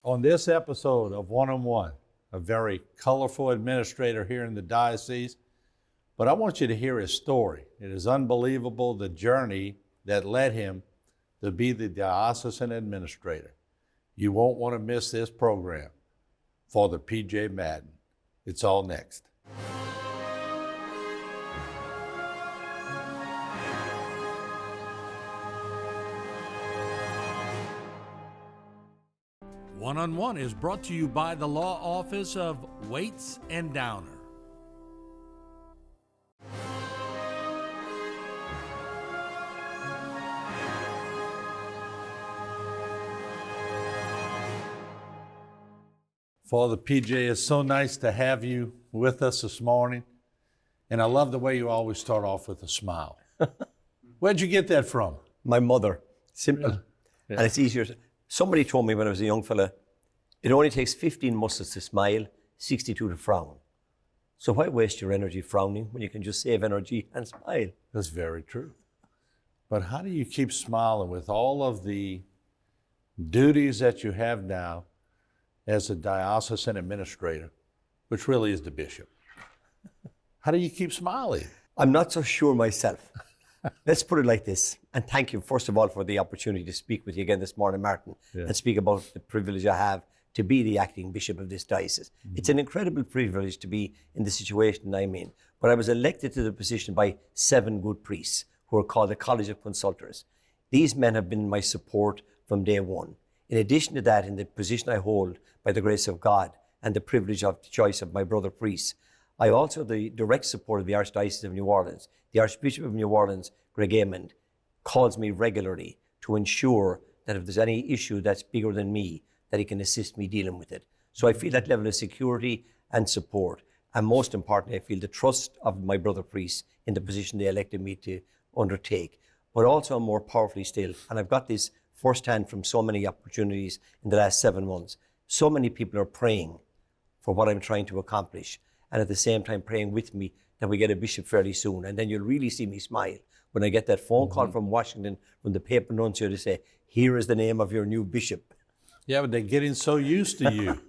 On this episode of One-on-One, a very colorful administrator here in the diocese, but I want you to hear his story. It is unbelievable, the journey that led him to be the diocesan administrator. You won't want to miss this program. Father P.J. Madden. It's all next. One-on-One is brought to you by the Law Office of Waits and Downer. Father PJ, it's so nice to have you with us this morning. And I love the way you always start off with a smile. Where'd you get that from? My mother. Simple. Yeah. And it's easier. Somebody told me when I was a young fella, it only takes 15 muscles to smile, 62 to frown. So why waste your energy frowning when you can just save energy and smile? That's very true. But how do you keep smiling with all of the duties that you have now as a diocesan administrator, which really is the bishop? How do you keep smiling? I'm not so sure myself. Let's put it like this. And thank you, first of all, for the opportunity to speak with you again this morning, Martin, and speak about the privilege I have to be the acting bishop of this diocese. Mm-hmm. It's an incredible privilege to be in the situation I'm in. But I was elected to the position by 7 good priests who are called the College of Consultors. These men have been my support from day one. In addition to that, in the position I hold by the grace of God and the privilege of the choice of my brother priests, I also have the direct support of the Archdiocese of New Orleans. The Archbishop of New Orleans, Greg Amond, calls me regularly to ensure that if there's any issue that's bigger than me, that he can assist me dealing with it. So I feel that level of security and support. And most importantly, I feel the trust of my brother priests in the position they elected me to undertake. But also more powerfully still, and I've got this firsthand from so many opportunities in the last 7 months, so many people are praying for what I'm trying to accomplish, and at the same time praying with me that we get a bishop fairly soon. And then you'll really see me smile when I get that phone call from Washington, from the Papal Nuncio to say, here is the name of your new bishop. Yeah, but they're getting so used to you.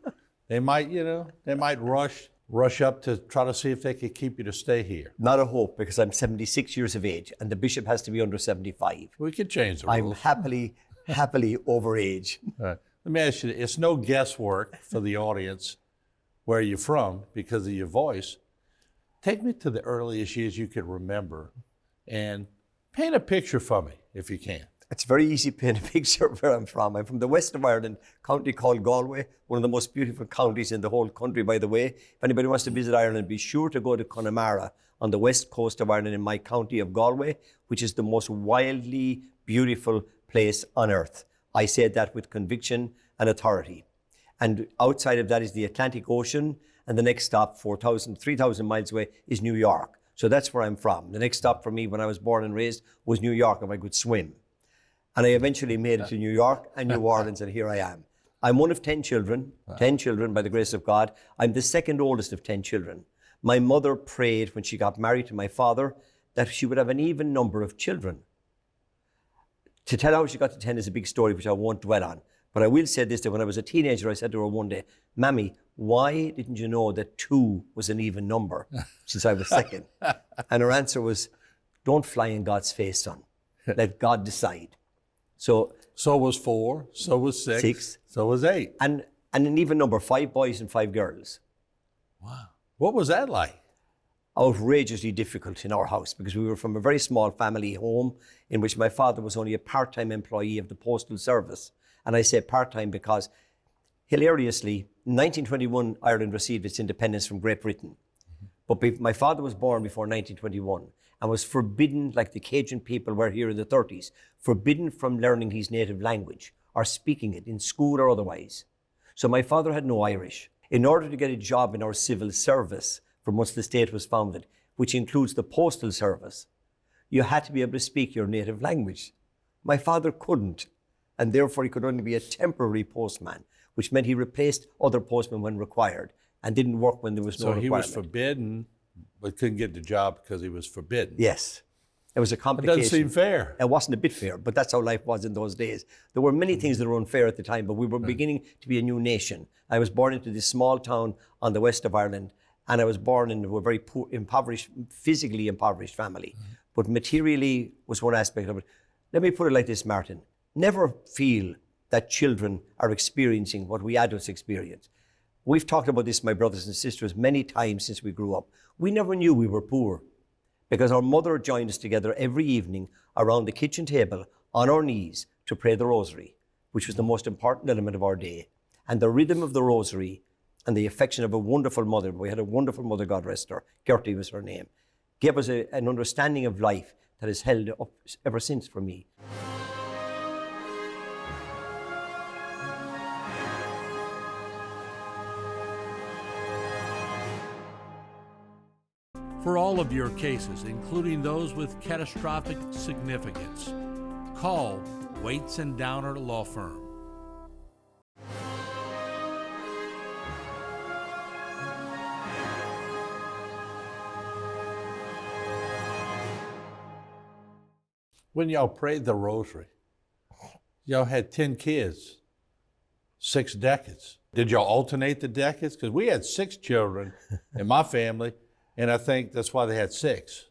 They might rush up to try to see if they could keep you to stay here. Not a hope, because I'm 76 years of age and the bishop has to be under 75. We could change the rules. I'm happily over age. Let me ask you, it's no guesswork for the audience where you're from because of your voice. Take me to the earliest years you could remember and paint a picture for me, if you can. It's very easy to paint a picture of where I'm from. I'm from the west of Ireland, county called Galway, one of the most beautiful counties in the whole country, by the way. If anybody wants to visit Ireland, be sure to go to Connemara on the west coast of Ireland in my county of Galway, which is the most wildly beautiful place on earth. I say that with conviction and authority. And outside of that is the Atlantic Ocean, and the next stop, 3,000 miles away, is New York. So that's where I'm from. The next stop for me when I was born and raised was New York, if I could swim. And I eventually made it to New York and New Orleans, and here I am. I'm one of 10 children, 10 children by the grace of God. I'm the second oldest of 10 children. My mother prayed when she got married to my father that she would have an even number of children. To tell how she got to 10 is a big story, which I won't dwell on. But I will say this, that when I was a teenager, I said to her one day, Mammy, why didn't you know that 2 was an even number since I was second? And her answer was, don't fly in God's face, son. Let God decide. So was 4, so was 6, so was 8. And an even number, 5 boys and 5 girls. Wow. What was that like? Outrageously difficult in our house, because we were from a very small family home in which my father was only a part-time employee of the Postal Service. And I say part-time because, hilariously, in 1921, Ireland received its independence from Great Britain. But my father was born before 1921 and was forbidden, like the Cajun people were here in the 30s, forbidden from learning his native language or speaking it in school or otherwise. So my father had no Irish. In order to get a job in our civil service from once the state was founded, which includes the Postal Service, you had to be able to speak your native language. My father couldn't, and therefore he could only be a temporary postman, which meant he replaced other postmen when required and didn't work when there was no requirement. So he was forbidden, but couldn't get the job because he was forbidden. Yes. It was a It complication. doesn't seem fair. It wasn't a bit fair, but that's how life was in those days. There were many things that were unfair at the time, but we were beginning to be a new nation. I was born into this small town on the west of Ireland, and I was born into a very poor, impoverished, physically impoverished family. But materially was one aspect of it. Let me put it like this, Martin. Never feel that children are experiencing what we adults experience. We've talked about this, my brothers and sisters, many times since we grew up. We never knew we were poor because our mother joined us together every evening around the kitchen table on our knees to pray the rosary, which was the most important element of our day. And the rhythm of the rosary and the affection of a wonderful mother, we had a wonderful mother, God rest her, Gertie was her name, gave us an understanding of life that has held up ever since for me. For all of your cases, including those with catastrophic significance, call Waits and Downer Law Firm. When y'all prayed the rosary, y'all had 10 kids, 6 decades. Did y'all alternate the decades? Because we had 6 children in my family, and I think that's why they had 6.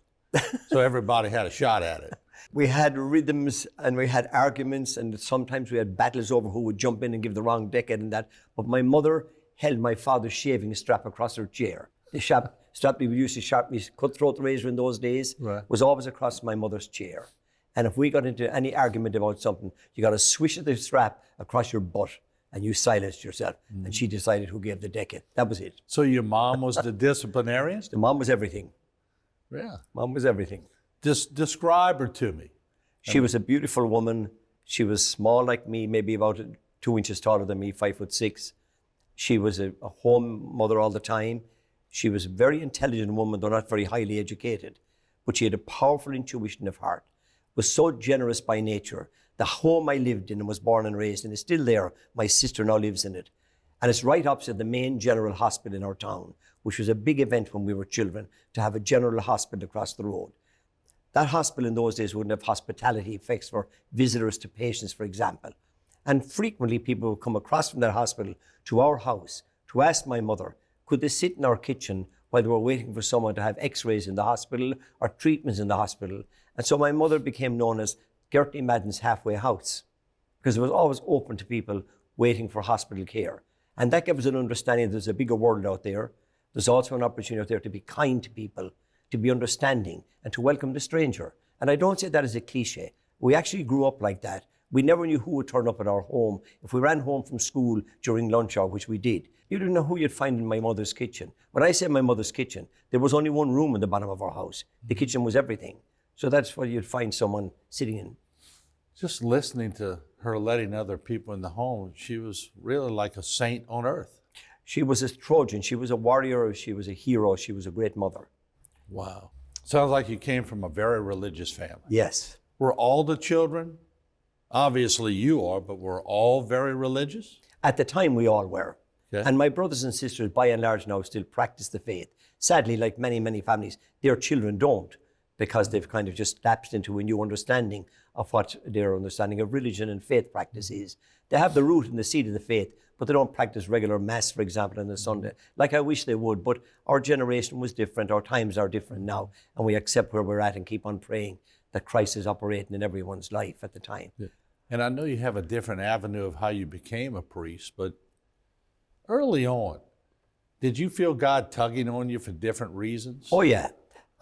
So everybody had a shot at it. We had rhythms and we had arguments, and sometimes we had battles over who would jump in and give the wrong decade and that. But my mother held my father's shaving strap across her chair. The strap we used to sharpen his cutthroat razor in those days was always across my mother's chair. And if we got into any argument about something, you got to swish the strap across your butt and you silenced yourself. And she decided who gave the decade. That was it. So your mom was the disciplinarian? The mom was everything. Yeah. Mom was everything. Describe her to me. She was a beautiful woman. She was small like me, maybe about 2 inches taller than me, 5'6". She was a home mother all the time. She was a very intelligent woman, though not very highly educated. But she had a powerful intuition of heart, was so generous by nature. The home I lived in and was born and raised in is still there. My sister now lives in it. And it's right opposite the main general hospital in our town, which was a big event when we were children, to have a general hospital across the road. That hospital in those days wouldn't have hospitality effects for visitors to patients, for example. And frequently people would come across from that hospital to our house to ask my mother, could they sit in our kitchen while they were waiting for someone to have x-rays in the hospital or treatments in the hospital. And so my mother became known as Gertie Madden's halfway house, because it was always open to people waiting for hospital care. And that gave us an understanding there's a bigger world out there. There's also an opportunity out there to be kind to people, to be understanding, and to welcome the stranger. And I don't say that as a cliche. We actually grew up like that. We never knew who would turn up at our home. If we ran home from school during lunch hour, which we did, you didn't know who you'd find in my mother's kitchen. When I say my mother's kitchen, there was only one room in the bottom of our house. The kitchen was everything. So that's where you'd find someone sitting in. Just listening to her letting other people in the home, she was really like a saint on earth. She was a Trojan. She was a warrior. She was a hero. She was a great mother. Wow. Sounds like you came from a very religious family. Yes. Were all the children, obviously you are, but were all very religious? At the time, we all were. Okay. And my brothers and sisters, by and large now, still practice the faith. Sadly, like many, many families, their children don't, because they've kind of just lapsed into a new understanding of what their understanding of religion and faith practice is. They have the root and the seed of the faith, but they don't practice regular mass, for example, on a Sunday, like I wish they would. But our generation was different. Our times are different now, and we accept where we're at and keep on praying that Christ is operating in everyone's life at the time. Yeah. And I know you have a different avenue of how you became a priest, but early on, did you feel God tugging on you for different reasons? Oh, yeah.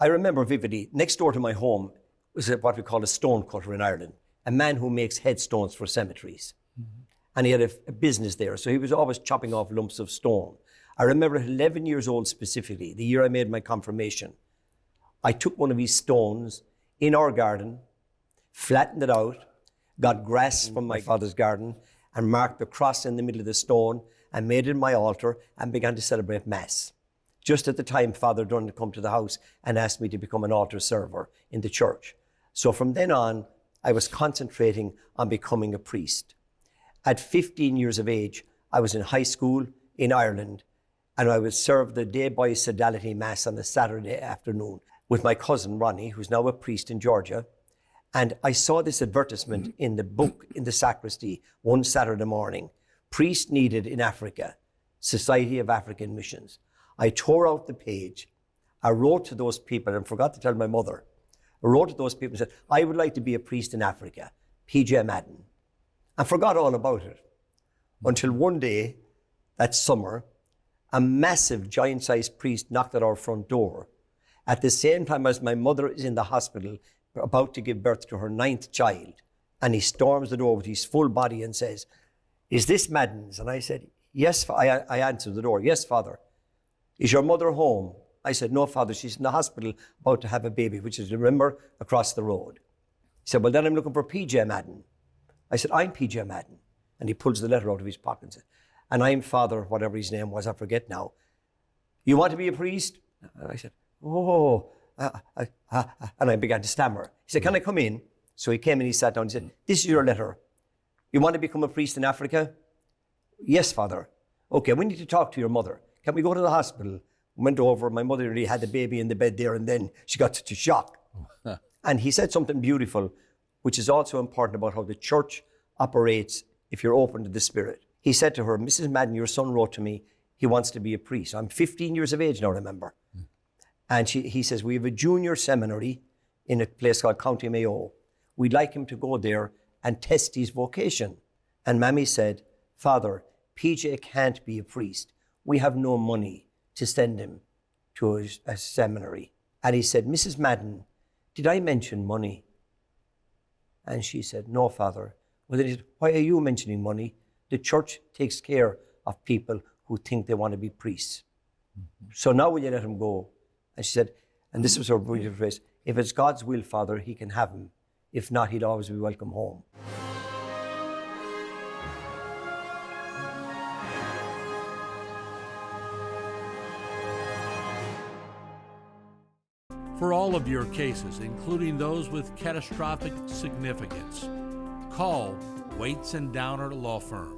I remember vividly, next door to my home was what we call a stone cutter in Ireland, a man who makes headstones for cemeteries. Mm-hmm. And he had a business there, so he was always chopping off lumps of stone. I remember at 11 years old specifically, the year I made my confirmation, I took one of his stones in our garden, flattened it out, got grass from my father's garden, and marked the cross in the middle of the stone, and made it my altar, and began to celebrate Mass. Just at the time, Father Dunn had come to the house and asked me to become an altar server in the church. So from then on, I was concentrating on becoming a priest. At 15 years of age, I was in high school in Ireland, and I would serve the day boy sodality Mass on a Saturday afternoon. with my cousin Ronnie, who's now a priest in Georgia. And I saw this advertisement in the book in the sacristy one Saturday morning. Priest needed in Africa, Society of African Missions. I tore out the page. I wrote to those people and forgot to tell my mother. I wrote to those people and said, I would like to be a priest in Africa, PJ Madden. And forgot all about it. Until one day, that summer, a massive giant-sized priest knocked at our front door. At the same time as my mother is in the hospital, about to give birth to her 9th child. And he storms the door with his full body and says, is this Madden's? And I said, yes. I answered the door, yes, Father. Is your mother home? I said, no, Father, she's in the hospital about to have a baby, which is, remember, across the road. He said, well, then I'm looking for PJ Madden. I said, I'm PJ Madden. And he pulls the letter out of his pocket and said, and I'm Father, whatever his name was, I forget now. You want to be a priest? And I said, oh, and I began to stammer. He said, can I come in? So he came and he sat down and he said, this is your letter. You want to become a priest in Africa? Yes, Father. Okay, we need to talk to your mother. Can we go to the hospital? Went over, my mother really had the baby in the bed there, and then she got to shock. And he said something beautiful, which is also important about how the church operates if you're open to the Spirit. He said to her, Mrs. Madden, your son wrote to me, he wants to be a priest. I'm 15 years of age now, remember. And he says, we have a junior seminary in a place called County Mayo. We'd like him to go there and test his vocation. And Mammy said, Father, PJ can't be a priest. We have no money to send him to a seminary. And he said, Mrs. Madden, did I mention money? And she said, no, Father. Well, then he said, why are you mentioning money? The church takes care of people who think they want to be priests. Mm-hmm. So now will you let him go? And she said, and this was her beautiful phrase, if it's God's will, Father, he can have him. If not, he'll always be welcome home. For all of your cases, including those with catastrophic significance, call Waits and Downer Law Firm.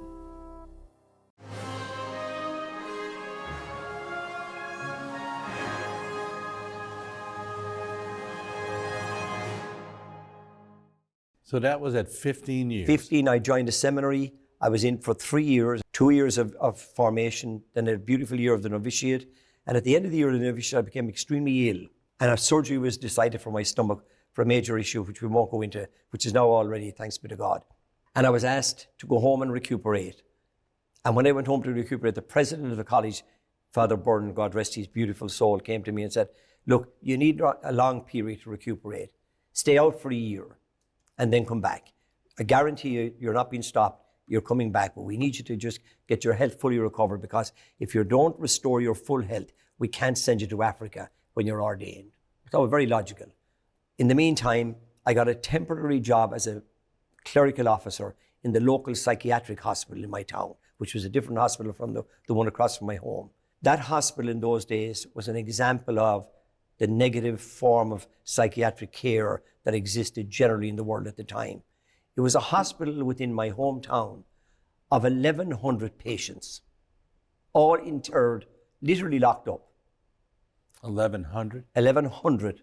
So that was at 15 years. 15, I joined a seminary. I was in for 3 years, 2 years of formation, then a beautiful year of the novitiate. And at the end of the year of the novitiate, I became extremely ill. And a surgery was decided for my stomach for a major issue, which we won't go into, which is now already, thanks be to God. And I was asked to go home and recuperate. And when I went home to recuperate, the president of the college, Father Byrne, God rest his beautiful soul, came to me and said, look, you need a long period to recuperate. Stay out for a year and then come back. I guarantee you, you're not being stopped. You're coming back, but we need you to just get your health fully recovered, because if you don't restore your full health, we can't send you to Africa when you're ordained. So very logical. In the meantime, I got a temporary job as a clerical officer in the local psychiatric hospital in my town, which was a different hospital from the one across from my home. That hospital in those days was an example of the negative form of psychiatric care that existed generally in the world at the time. It was a hospital within my hometown of 1,100 patients, all interred, literally locked up. 1,100? 1,100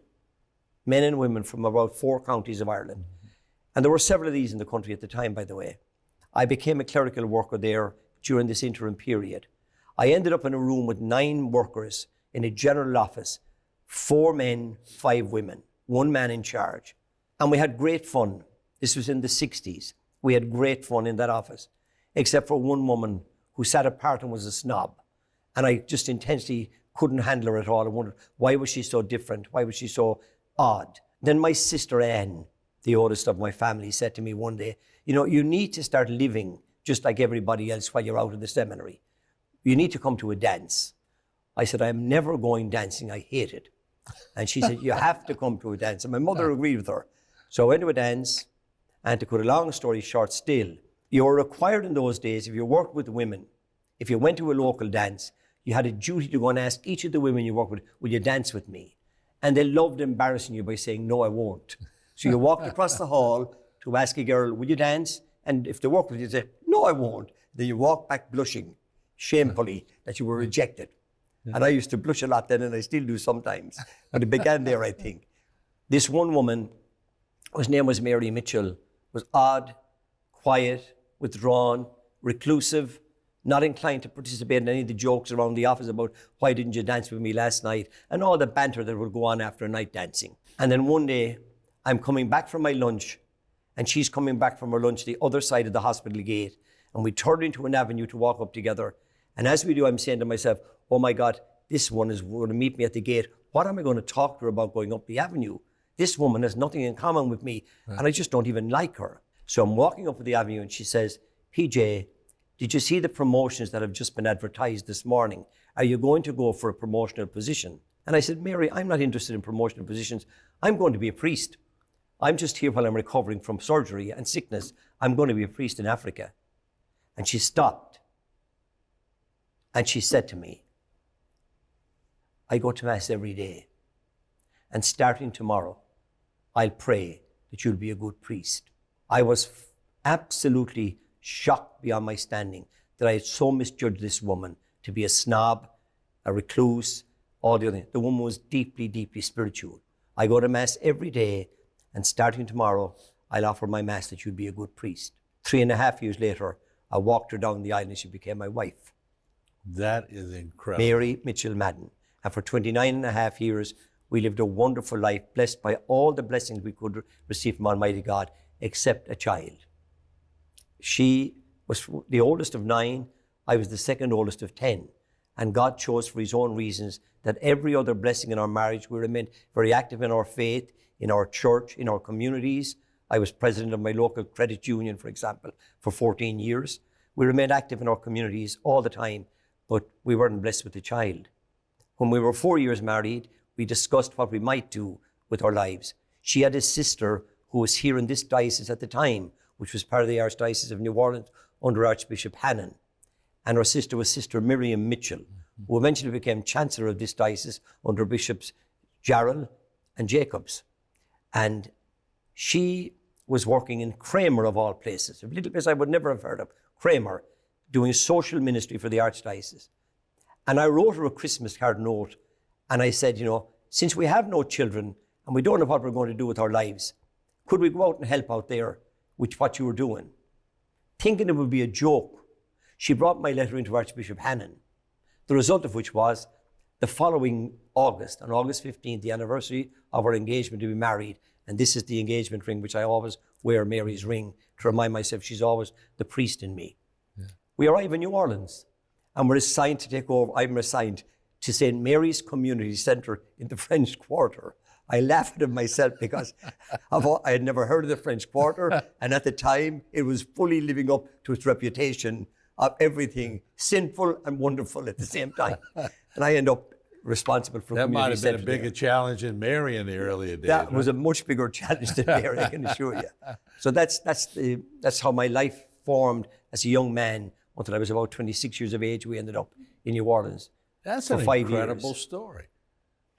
men and women from about 4 counties of Ireland. Mm-hmm. And there were several of these in the country at the time, by the way. I became a clerical worker there during this interim period. I ended up in a room with 9 workers in a general office, 4 men, 5 women, 1 man in charge. And we had great fun. This was in the 60s. We had great fun in that office, except for 1 woman who sat apart and was a snob. And I just intensely couldn't handle her at all. I wondered, why was she so different? Why was she so odd? Then my sister Anne, the oldest of my family, said to me one day, you know, you need to start living just like everybody else while you're out of the seminary. You need to come to a dance. I said, I'm never going dancing. I hate it. And she said, you have to come to a dance. And my mother agreed with her. So I went to a dance. And to cut a long story short still, you were required in those days, if you worked with women, if you went to a local dance, you had a duty to go and ask each of the women you worked with, will you dance with me? And they loved embarrassing you by saying, no, I won't. So you walked across the hall to ask a girl, will you dance? And if they worked with you, you'd say, no, I won't. Then you walk back blushing, shamefully, that you were rejected. And I used to blush a lot then, and I still do sometimes. But it began there, I think. This one woman, whose name was Mary Mitchell, was odd, quiet, withdrawn, reclusive, not inclined to participate in any of the jokes around the office about why didn't you dance with me last night, and all the banter that would go on after a night dancing. And then one day, I'm coming back from my lunch, and she's coming back from her lunch the other side of the hospital gate, and we turn into an avenue to walk up together. And as we do, I'm saying to myself, oh my God, this one is going to meet me at the gate. What am I going to talk to her about going up the avenue? This woman has nothing in common with me, and I just don't even like her. So I'm walking up the avenue, and she says, PJ, did you see the promotions that have just been advertised this morning? Are you going to go for a promotional position? And I said, Mary, I'm not interested in promotional positions. I'm going to be a priest. I'm just here while I'm recovering from surgery and sickness. I'm going to be a priest in Africa. And she stopped. And she said to me, I go to Mass every day. And starting tomorrow, I'll pray that you'll be a good priest. I was absolutely shocked beyond my standing that I had so misjudged this woman to be a snob, a recluse, all the other things. The woman was deeply, deeply spiritual. I go to Mass every day, and starting tomorrow, I'll offer my Mass that you'd be a good priest. 3.5 years later, I walked her down the aisle and she became my wife. That is incredible. Mary Mitchell Madden. And for 29.5 years, we lived a wonderful life, blessed by all the blessings we could receive from Almighty God, except a child. She was the oldest of 9. I was the second oldest of 10. And God chose for his own reasons that every other blessing in our marriage, we remained very active in our faith, in our church, in our communities. I was president of my local credit union, for example, for 14 years. We remained active in our communities all the time, but we weren't blessed with a child. When we were 4 years married, we discussed what we might do with our lives. She had a sister who was here in this diocese at the time, which was part of the Archdiocese of New Orleans under Archbishop Hannon. And her sister was Sister Miriam Mitchell, who eventually became Chancellor of this diocese under Bishops Jarrell and Jacobs. And she was working in Kramer, of all places, a little place I would never have heard of, Kramer, doing social ministry for the Archdiocese. And I wrote her a Christmas card note, and I said, since we have no children and we don't know what we're going to do with our lives, could we go out and help out there with what you were doing? Thinking it would be a joke, she brought my letter into Archbishop Hannon, the result of which was the following August, on August 15th, the anniversary of our engagement to be married, and this is the engagement ring, which I always wear, Mary's ring, to remind myself she's always the priest in me. Yeah. We arrive in New Orleans, and we're assigned to take over. I'm assigned to St. Mary's Community Centre in the French Quarter. I laugh at it myself because I had never heard of the French Quarter, and at the time, it was fully living up to its reputation of everything sinful and wonderful at the same time. And I end up responsible for that might have been a bigger bigger challenge than Mary in the earlier days. That was a much bigger challenge than Mary, I can assure you. So that's how my life formed as a young man until I was about 26 years of age. We ended up in New Orleans. That's for an 5 incredible years. story.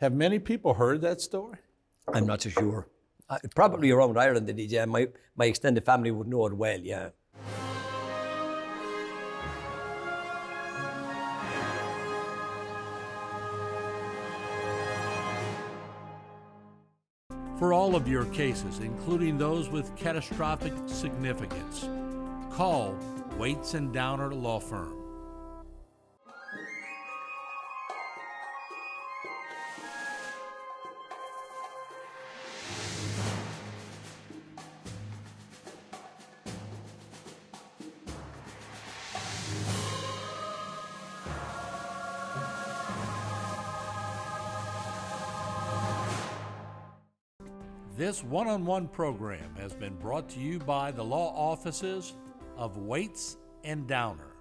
Have many people heard that story? I'm not so sure. Probably around Ireland, they did, yeah. My extended family would know it well, yeah. For all of your cases, including those with catastrophic significance, call Waits and Downer Law Firm. This one-on-one program has been brought to you by the law offices of Waits and Downer.